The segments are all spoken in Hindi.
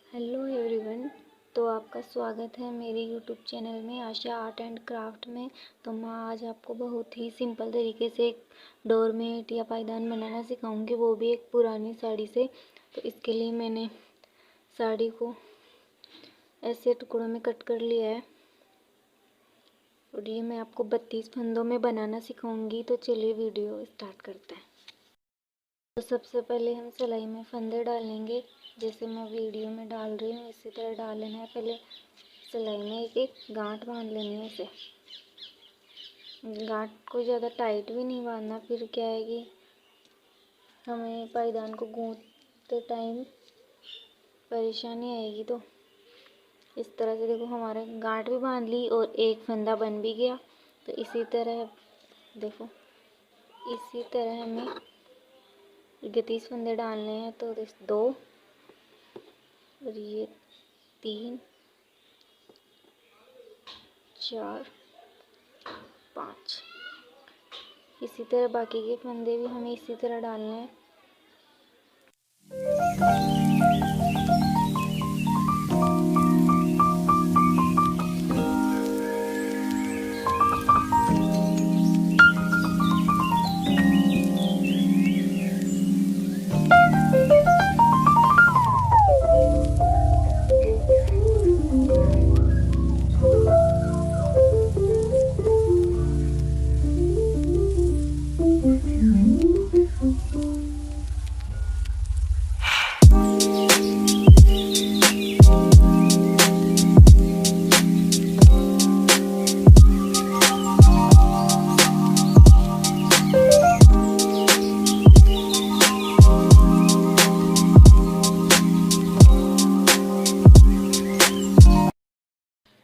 Hello everyone. तो आपका स्वागत है मेरे यूट्यूब चैनल में आशा आर्ट एंड क्राफ्ट में। तो मैं आज आपको बहुत ही सिंपल तरीके से एक डोरमेट या पायदान बनाना सिखाऊंगी, वो भी एक पुरानी साड़ी से। तो इसके लिए मैंने साड़ी को ऐसे टुकड़ों में कट कर लिया है और ये मैं आपको 32 फंदों में बनाना सिखाऊंगी। तो चलिए वीडियो स्टार्ट करते हैं। तो सबसे पहले हम सिलाई में फंदे डालेंगे, जैसे मैं वीडियो में डाल रही हूँ इसी तरह डाल लेना है। पहले सिलाई में एक एक गांठ बांध लेनी है। इसे गांठ को ज़्यादा टाइट भी नहीं बांधना, फिर क्या है कि हमें पायदान को गूंथते टाइम परेशानी आएगी। तो इस तरह से देखो, हमारे गांठ भी बांध ली और एक फंदा बन भी गया। तो इसी तरह देखो, इसी तरह हमें 32 फंदे डालने हैं। तो 2 और ये 3 4 5, इसी तरह बाकी के फंदे भी हमें इसी तरह डालने हैं।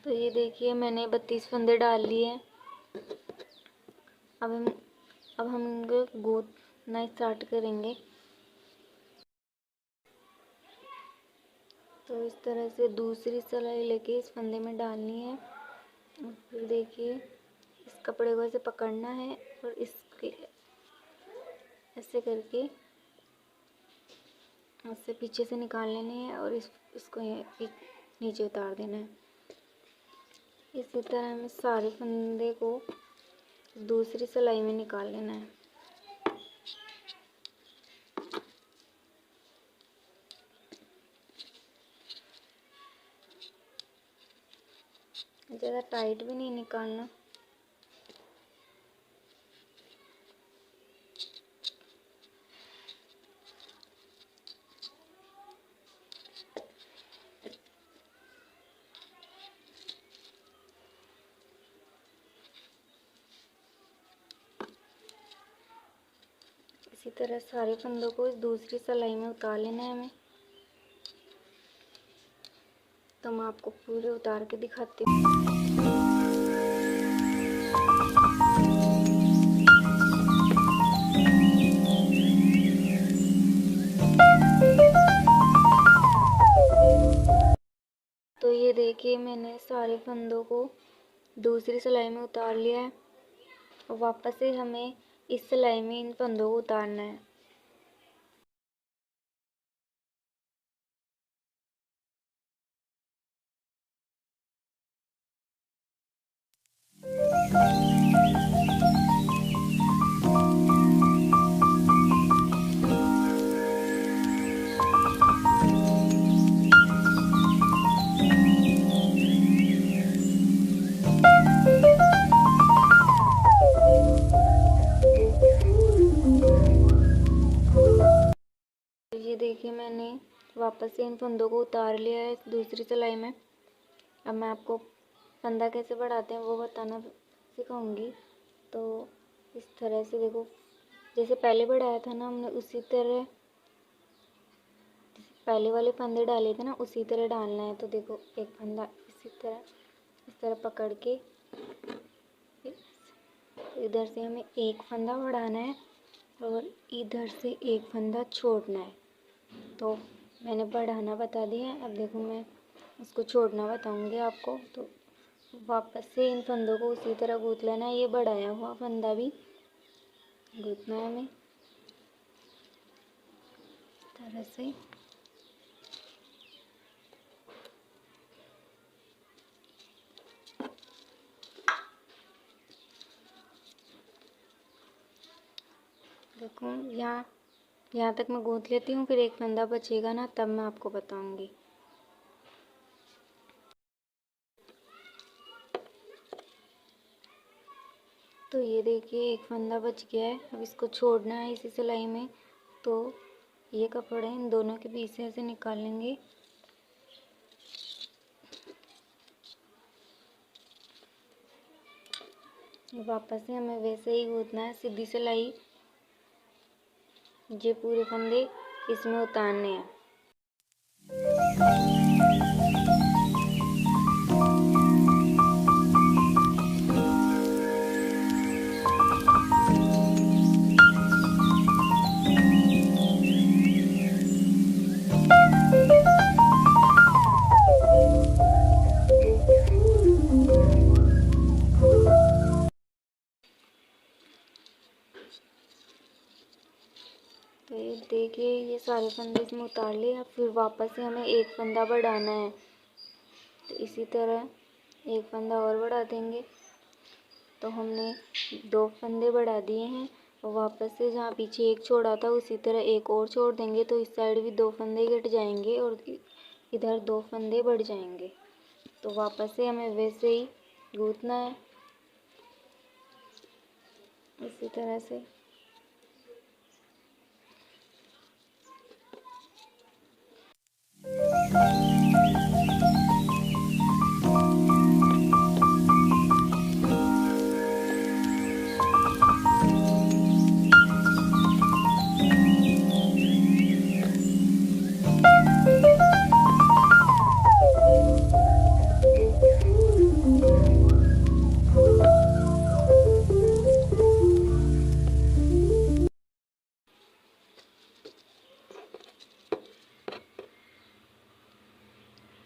तो ये देखिए, मैंने 32 फंदे डाल लिए हैं। अब हम इनको गूंथना स्टार्ट करेंगे। तो इस तरह से दूसरी सिलाई लेके इस फंदे में डालनी है और फिर देखिए, इस कपड़े को ऐसे पकड़ना है और इसके ऐसे करके इससे पीछे से निकाल लेनी है और इसको नीचे उतार देना है। इसी तरह हमें सारे फंदे को दूसरी सिलाई में निकाल लेना है। ज़्यादा टाइट भी नहीं निकालना। इसी तरह सारे फंदों को इस दूसरी सिलाई में उतार लेना है हमें। तो मैं आपको पूरे उतार के दिखाती हूँ। तो ये देखिए, मैंने सारे फंदों को दूसरी सिलाई में उतार लिया है और वापस से हमें इस सिलाई में इन फंदों को उतारना है। ये देखिए, मैंने वापस से इन फंदों को उतार लिया है दूसरी सिलाई में। अब मैं आपको फंदा कैसे बढ़ाते हैं वो बताना सिखाऊंगी। तो इस तरह से देखो, जैसे पहले बढ़ाया था ना हमने, उसी तरह पहले वाले फंदे डाले थे ना, उसी तरह डालना है। तो देखो, एक फंदा इस तरह पकड़ के इधर से हमें एक फंदा बढ़ाना है और इधर से एक फंदा छोड़ना है। तो मैंने बढ़ाना बता दिया है, अब देखो मैं उसको छोड़ना बताऊंगी आपको। तो वापस से इन फंदों को उसी तरह गूंथ लेना है। ये बढ़ाया हुआ फंदा भी गूंथना है हमें इस तरह से। देखो यहाँ यहाँ तक मैं गूंथ लेती हूँ, फिर एक फंदा बचेगा ना तब मैं आपको बताऊँगी। तो ये देखिए एक फंदा बच गया है। अब इसको छोड़ना है इसी सिलाई में। तो ये कपड़े इन दोनों के बीच से ऐसे निकाल लेंगे। वापस से हमें वैसे ही गूंथना है, सीधी सिलाई। ये पूरे फंदे इसमें उतारने हैं। तो ये देखिए ये सारे फंदे इसमें उतार लिए। अब फिर वापस से हमें एक फंदा बढ़ाना है। तो इसी तरह एक फंदा और बढ़ा देंगे। तो हमने 2 फंदे बढ़ा दिए हैं और वापस से जहाँ पीछे एक छोड़ा था उसी तरह एक और छोड़ देंगे। तो इस साइड भी 2 फंदे कट जाएंगे और इधर 2 फंदे बढ़ जाएंगे। तो वापस से हमें वैसे ही गूंथना है इसी तरह से।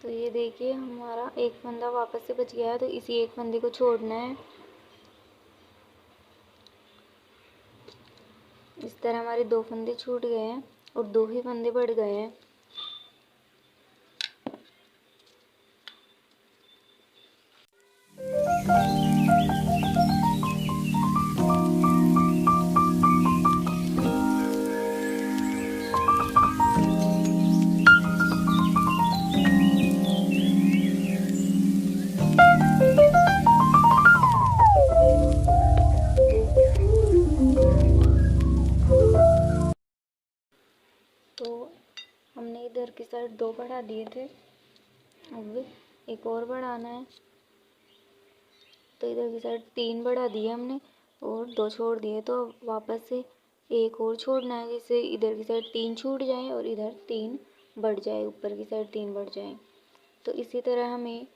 तो ये देखिए हमारा एक फंदा वापस से बच गया है। तो इसी एक फंदे को छोड़ना है। इस तरह हमारे 2 फंदे छूट गए हैं और 2 ही फंदे बढ़ गए हैं। तो हमने इधर की साइड 2 बढ़ा दिए थे, अब एक और बढ़ाना है। तो इधर की साइड 3 बढ़ा दिए हमने और 2 छोड़ दिए। तो वापस से एक और छोड़ना है, जिससे इधर की साइड 3 छूट जाए और इधर 3 बढ़ जाए, ऊपर की साइड 3 बढ़ जाए। तो इसी तरह हमें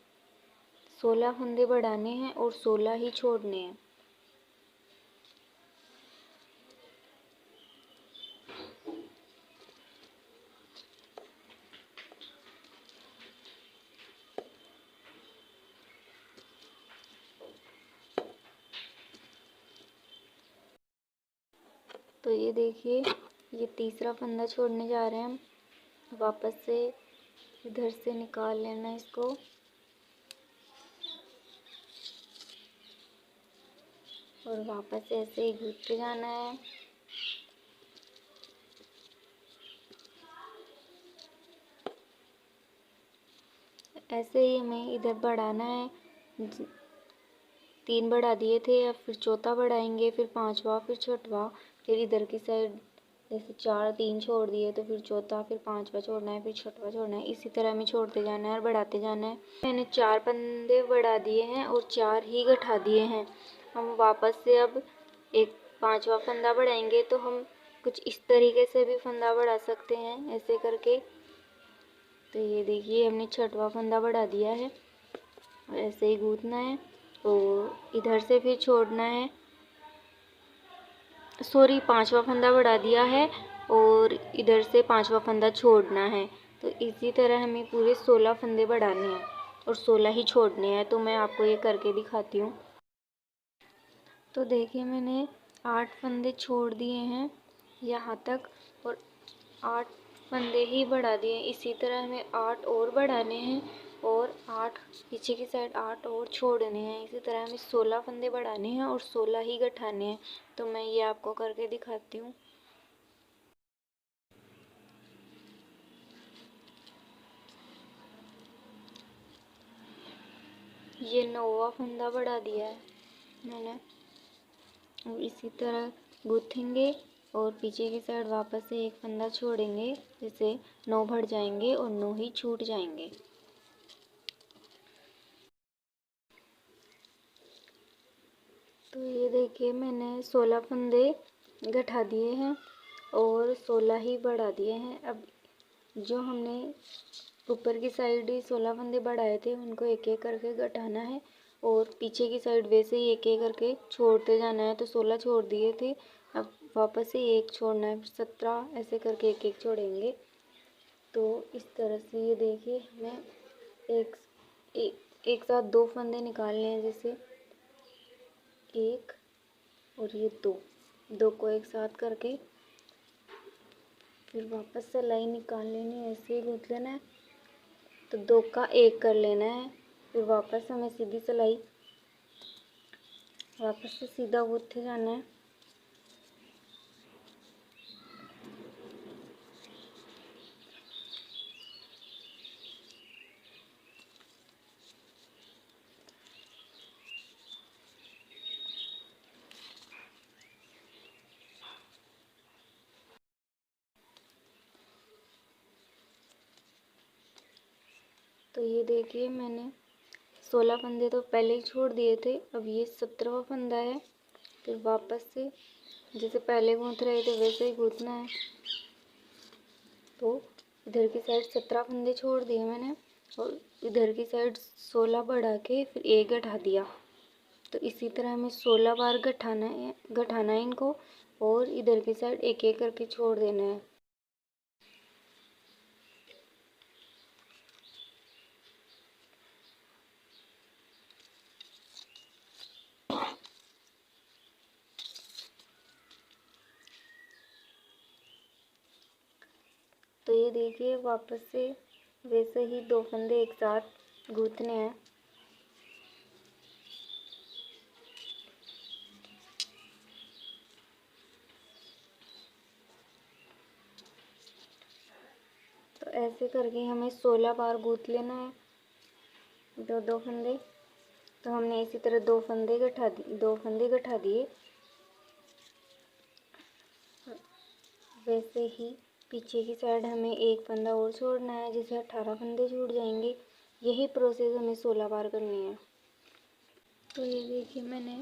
16 फंदे बढ़ाने हैं और 16 ही छोड़ने हैं। तो ये देखिए ये तीसरा फंदा छोड़ने जा रहे हैं हम। वापस से इधर से निकाल लेना इसको। और वापस ऐसे ही घुसते जाना है। ऐसे ही हमें इधर बढ़ाना है। 3 बढ़ा दिए थे, अब फिर चौथा बढ़ाएंगे, फिर 5वां, फिर 6वां, फिर इधर की साइड जैसे 4 3 छोड़ दिए तो फिर चौथा, फिर 5वां छोड़ना है, फिर 6वां छोड़ना है। इसी तरह हमें छोड़ते जाना है और बढ़ाते जाना है। मैंने 4 फंदे बढ़ा दिए हैं और 4 ही गठा दिए हैं। हम वापस से अब एक 5वां फंदा बढ़ाएंगे। तो हम कुछ इस तरीके से भी फंदा बढ़ा सकते हैं, ऐसे करके। तो ये देखिए हमने 6वां फंदा बढ़ा दिया है और ऐसे ही गूंथना है और इधर से फिर छोड़ना है। सॉरी 5वां फंदा बढ़ा दिया है और इधर से 5वां फंदा छोड़ना है। तो इसी तरह हमें पूरे 16 फंदे बढ़ाने हैं और 16 ही छोड़ने हैं। तो मैं आपको ये करके दिखाती हूँ। तो देखिए मैंने 8 फंदे छोड़ दिए हैं यहाँ तक और 8 फंदे ही बढ़ा दिए। इसी तरह हमें 8 और बढ़ाने हैं और 8 पीछे की साइड 8 और छोड़ने हैं। इसी तरह हमें 16 फंदे बढ़ाने हैं और 16 ही गठाने हैं। तो मैं ये आपको करके दिखाती हूँ। ये 9वां फंदा बढ़ा दिया है मैंने, और इसी तरह गूँथेंगे और पीछे की साइड वापस से एक फंदा छोड़ेंगे, जिससे 9 बढ़ जाएंगे और 9 ही छूट जाएंगे। तो ये देखिए मैंने 16 फंदे गठा दिए हैं और 16 ही बढ़ा दिए हैं। अब जो हमने ऊपर की साइड 16 फंदे बढ़ाए थे उनको एक एक करके गठाना है और पीछे की साइड वैसे ही एक एक करके छोड़ते जाना है। तो 16 छोड़ दिए थे, अब वापस से एक छोड़ना है, 17 ऐसे करके एक एक छोड़ेंगे। तो इस तरह से ये देखिए हमें एक साथ 2 फंदे निकालने हैं, जैसे 1 और ये 2 को एक साथ करके फिर वापस से सिलाई निकाल लेनी है, ऐसे ही गूँथ लेना है। तो 2 का 1 कर लेना है, फिर वापस हमें सीधी सिलाई वापस से सीधा गूँथे जाना है। तो ये देखिए मैंने 16 फंदे तो पहले ही छोड़ दिए थे, अब ये 17वां फंदा है। फिर वापस से जैसे पहले गूँथ रहे थे वैसे ही गूँथना है। तो इधर की साइड 17 फंदे छोड़ दिए मैंने और इधर की साइड 16 बढ़ा के फिर एक गठा दिया। तो इसी तरह हमें 16 बार गठाना है इनको, और इधर की साइड एक एक करके छोड़ देना है। तो ये देखिए वापस से वैसे ही 2 फंदे एक साथ गूँथने हैं। तो ऐसे करके हमें 16 बार गूँथ लेना है, 2 फंदे। तो हमने इसी तरह 2 फंदे गठा दिए। वैसे ही पीछे की साइड हमें एक फंदा और छोड़ना है, जिससे 18 फंदे छूट जाएंगे। यही प्रोसेस हमें 16 बार करनी है। तो ये देखिए मैंने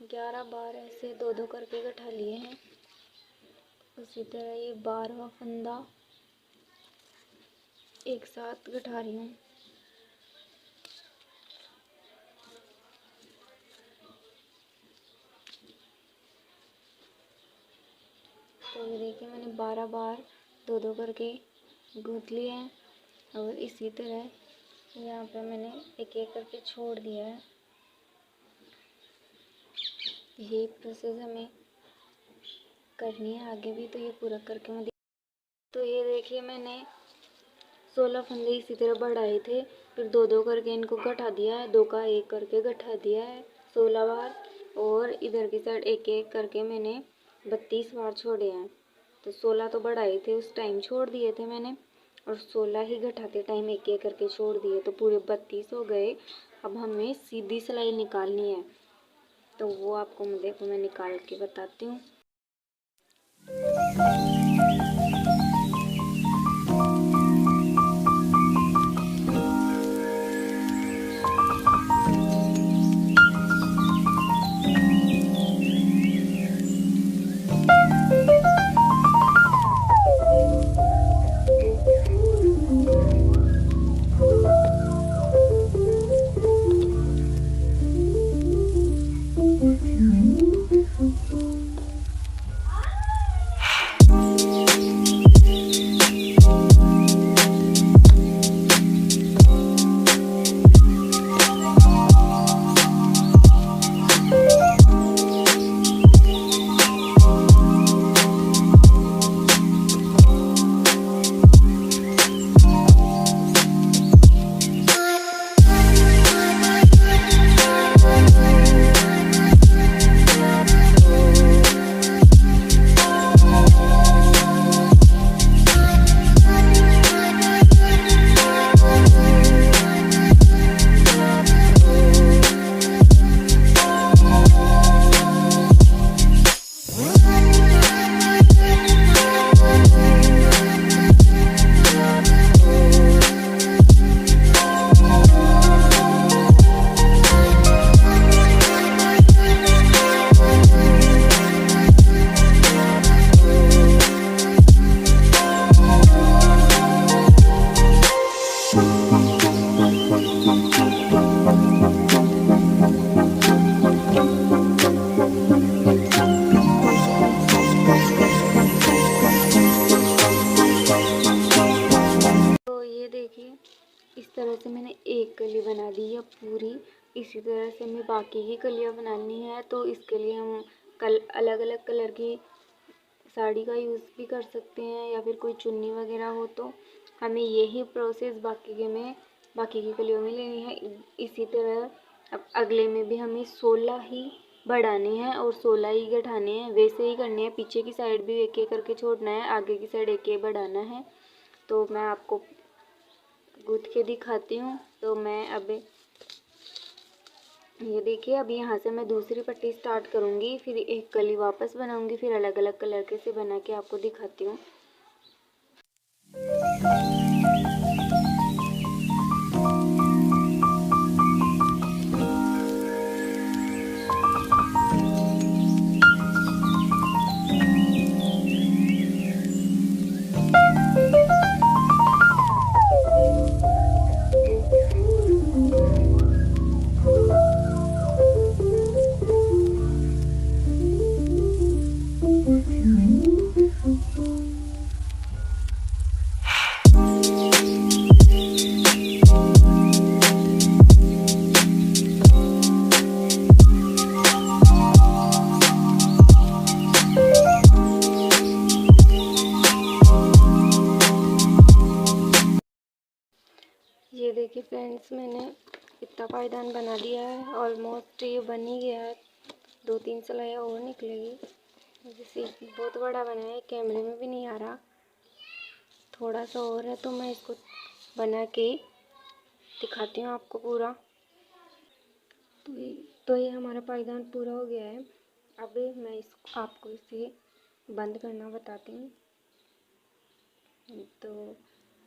11 बार ऐसे 2 करके गठा लिए हैं। उसी तरह ये 12वां फंदा एक साथ गठा रही हूँ। तो ये देखिए मैंने 12 बार 2 करके गूँथ लिए हैं और इसी तरह यहाँ पे मैंने एक एक करके छोड़ दिया है। ये प्रोसेस हमें करनी है आगे भी, तो ये पूरा करके मैं तो ये देखिए मैंने 16 फंदे इसी तरह बढ़ाए थे, फिर 2 करके इनको गठा दिया है, 2 का 1 करके गठा दिया है 16 बार, और इधर की साइड एक एक करके मैंने 32 बार छोड़े हैं। तो 16 तो बढ़ाए थे उस टाइम छोड़ दिए थे मैंने, और 16 ही गठाते टाइम एक एक करके छोड़ दिए, तो पूरे 32 हो गए। अब हमें सीधी सिलाई निकालनी है, तो वो आपको मैं निकाल के बताती हूँ। तरह से मैंने एक कली बना दी है पूरी। इसी तरह से हमें बाकी की कलियाँ बनानी है। तो इसके लिए हम अलग अलग कलर की साड़ी का यूज़ भी कर सकते हैं, या फिर कोई चुन्नी वगैरह हो तो हमें यही प्रोसेस बाकी की कलियों में लेनी है। इसी तरह अब अगले में भी हमें 16 ही बढ़ाने हैं और 16 ही घटाने हैं। वैसे ही करने हैं, पीछे की साइड भी एक एक करके छोड़ना है, आगे की साइड एक एक बढ़ाना है। तो मैं आपको गूँथ के दिखाती हूँ। तो मैं अब ये देखिए, अब यहाँ से मैं दूसरी पट्टी स्टार्ट करूँगी, फिर एक कली वापस बनाऊँगी, फिर अलग अलग कलर के से बना के आपको दिखाती हूँ। ये देखिए फ्रेंड्स, मैंने इतना पायदान बना दिया है। ऑलमोस्ट ये बन ही गया है, 2-3 सिलाइयाँ और निकलेगी। जैसे बहुत बड़ा बना है, कैमरे में भी नहीं आ रहा, थोड़ा सा और है। तो मैं इसको बना के दिखाती हूँ आपको पूरा। तो ये हमारा पायदान पूरा हो गया है। अब मैं आपको इसे बंद करना बताती हूँ। तो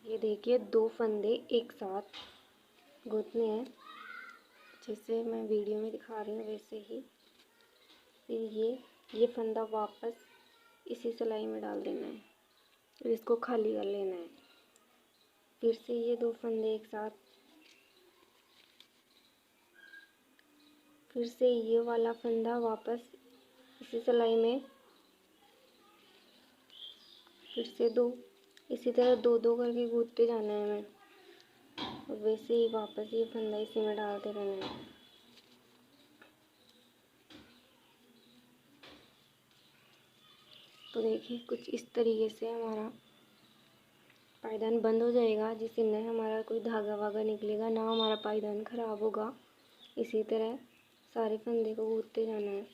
ये देखिए, 2 फंदे एक साथ गुथने हैं, जैसे मैं वीडियो में दिखा रही हूँ वैसे ही। फिर ये फंदा वापस इसी सिलाई में डाल देना है, फिर इसको खाली कर लेना है। फिर से ये 2 फंदे एक साथ, फिर से ये वाला फंदा वापस इसी सिलाई में, फिर से 2, इसी तरह 2-2 करके गूंथते जाना है हमें। और वैसे ही वापस ये फंदा इसी में डालते रहना है। तो देखिए, कुछ इस तरीके से हमारा पायदान बंद हो जाएगा, जिससे न हमारा कोई धागा वागा निकलेगा, ना हमारा पायदान ख़राब होगा। इसी तरह सारे फंदे को गूंथते जाना है।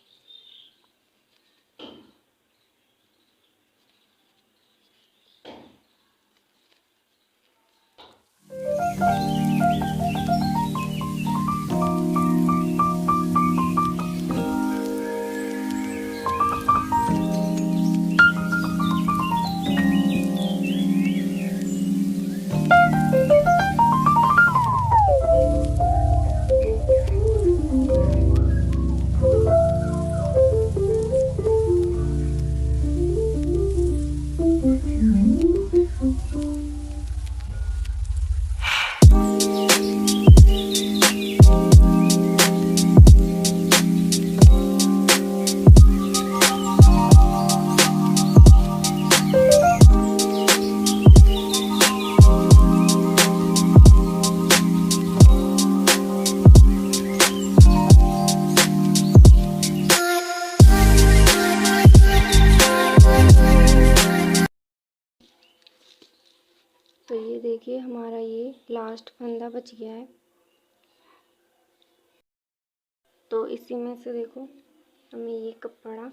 तो ये देखिए, हमारा ये लास्ट फंदा बच गया है। तो इसी में से देखो, हमें ये कपड़ा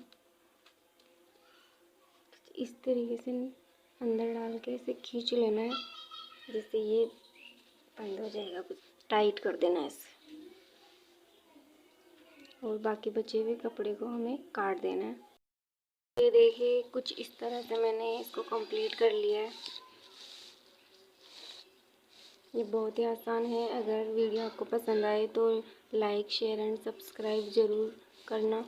इस तरीके से अंदर डाल के इसे खींच लेना है, जिससे ये बंद हो जाएगा। कुछ टाइट कर देना है इसे, और बाकी बचे हुए कपड़े को हमें काट देना है। ये देखिए, कुछ इस तरह से मैंने इसको कंप्लीट कर लिया है। ये बहुत ही आसान है। अगर वीडियो आपको पसंद आए तो लाइक, शेयर एंड सब्सक्राइब ज़रूर करना।